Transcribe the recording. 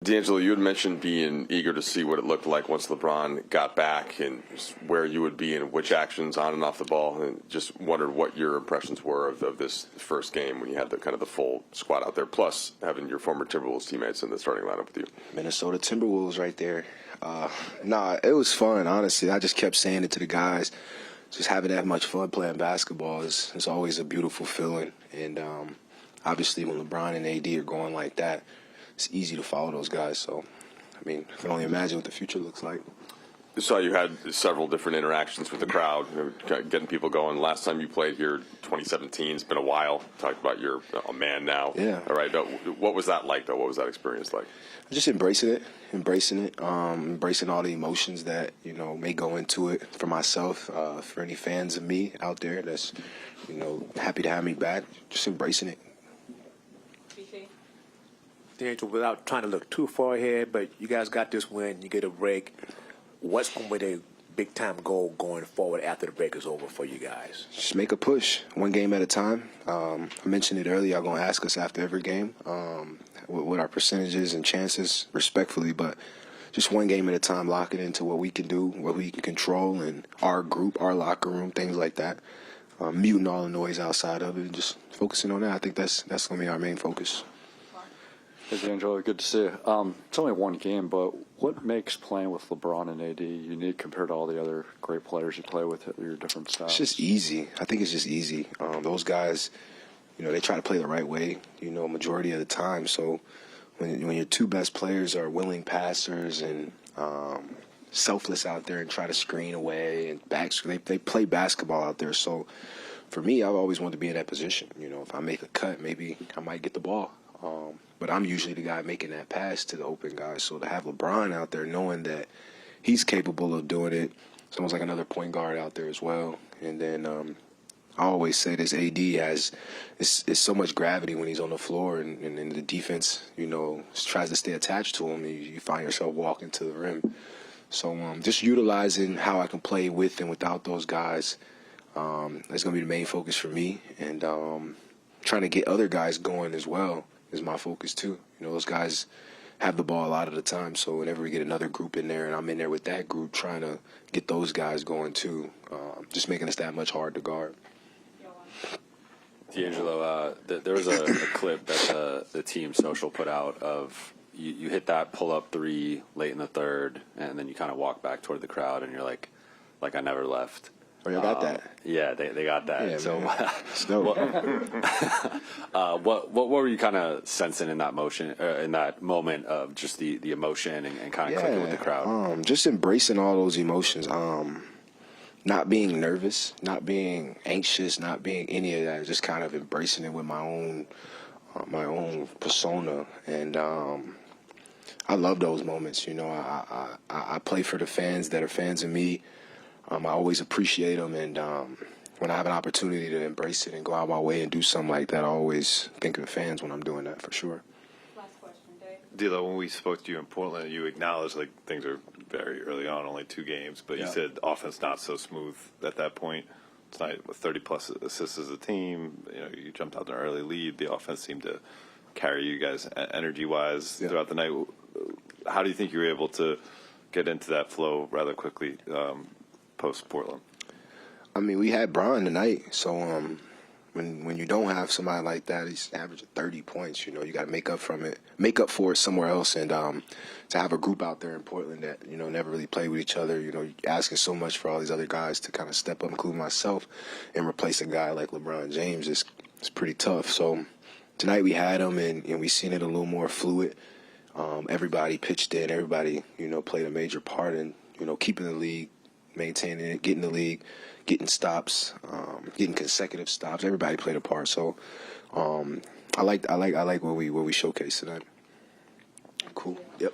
D'Angelo, you had mentioned being eager to see what it looked like once LeBron got back and just where you would be and which actions on and off the ball, and just wondered what your impressions were of this first game when you had the kind of the full squad out there, plus having your former Timberwolves teammates in the starting lineup with you. Minnesota Timberwolves right there. It was fun, honestly. I just kept saying it to the guys. Just having that much fun playing basketball is always a beautiful feeling. And obviously when LeBron and AD are going like that, it's easy to follow those guys. So, I mean, I can only imagine what the future looks like. So you had several different interactions with the crowd, getting people going. Last time you played here, 2017, it's been a while. Talked about you're a man now. Yeah. All right. What was that like, though? What was that experience like? Just embracing all the emotions that, may go into it for myself, for any fans of me out there that's, happy to have me back, just embracing it. D'Angelo, without trying to look too far ahead, but you guys got this win, you get a break. What's going to be the big-time goal going forward after the break is over for you guys? Just make a push, one game at a time. I mentioned it earlier, y'all going to ask us after every game what our percentages and chances, respectfully, but just one game at a time, lock it into what we can do, what we can control, and our group, our locker room, things like that. Muting all the noise outside of it and just focusing on that. I think that's going to be our main focus. Hey, D'Angelo, good to see you. It's only one game, but what makes playing with LeBron and AD unique compared to all the other great players you play with at your different styles? It's just easy. I think it's just easy. Those guys, they try to play the right way, majority of the time. So when your two best players are willing passers and selfless out there and try to screen away and they play basketball out there. So for me, I've always wanted to be in that position. If I make a cut, maybe I might get the ball. But I'm usually the guy making that pass to the open guy. So to have LeBron out there knowing that he's capable of doing it, it's almost like another point guard out there as well. And then I always say this AD has it's so much gravity when he's on the floor and the defense, tries to stay attached to him. You find yourself walking to the rim. So just utilizing how I can play with and without those guys is going to be the main focus for me. And trying to get other guys going as well is my focus too. Those guys have the ball a lot of the time, so whenever we get another group in there and I'm in there with that group trying to get those guys going too, just making us that much hard to guard. D'Angelo, there was a clip that the team social put out of you hit that pull-up three late in the third, and then you kind of walk back toward the crowd, and you're like I never left. Oh, you got that? Yeah, they got that. Yeah, so, what were you kind of sensing in that in that moment of just the emotion and kind of clicking with the crowd? Just embracing all those emotions. Not being nervous, not being anxious, not being any of that. Just kind of embracing it with my own persona, and I love those moments. I play for the fans that are fans of me. I always appreciate them, and when I have an opportunity to embrace it and go out my way and do something like that, I always think of the fans when I'm doing that, for sure. Last question, Dave. D'Lo, when we spoke to you in Portland, you acknowledged things are very early on, only 2 games, but you said offense not so smooth at that point. Tonight with 30-plus assists as a team, you jumped out to an early lead. The offense seemed to carry you guys energy-wise throughout the night. How do you think you were able to get into that flow rather quickly post-Portland? I mean, we had Bron tonight, so when you don't have somebody like that, he's averaging 30 points. You got to make up for it somewhere else, and to have a group out there in Portland that never really played with each other. You're asking so much for all these other guys to kind of step up, including myself, and replace a guy like LeBron James. It's pretty tough. So tonight we had him, and we seen it a little more fluid. Everybody pitched in. Everybody played a major part in keeping the league, maintaining it, getting the league, getting stops, getting consecutive stops. Everybody played a part. So I like what we showcased tonight. Cool. Yep.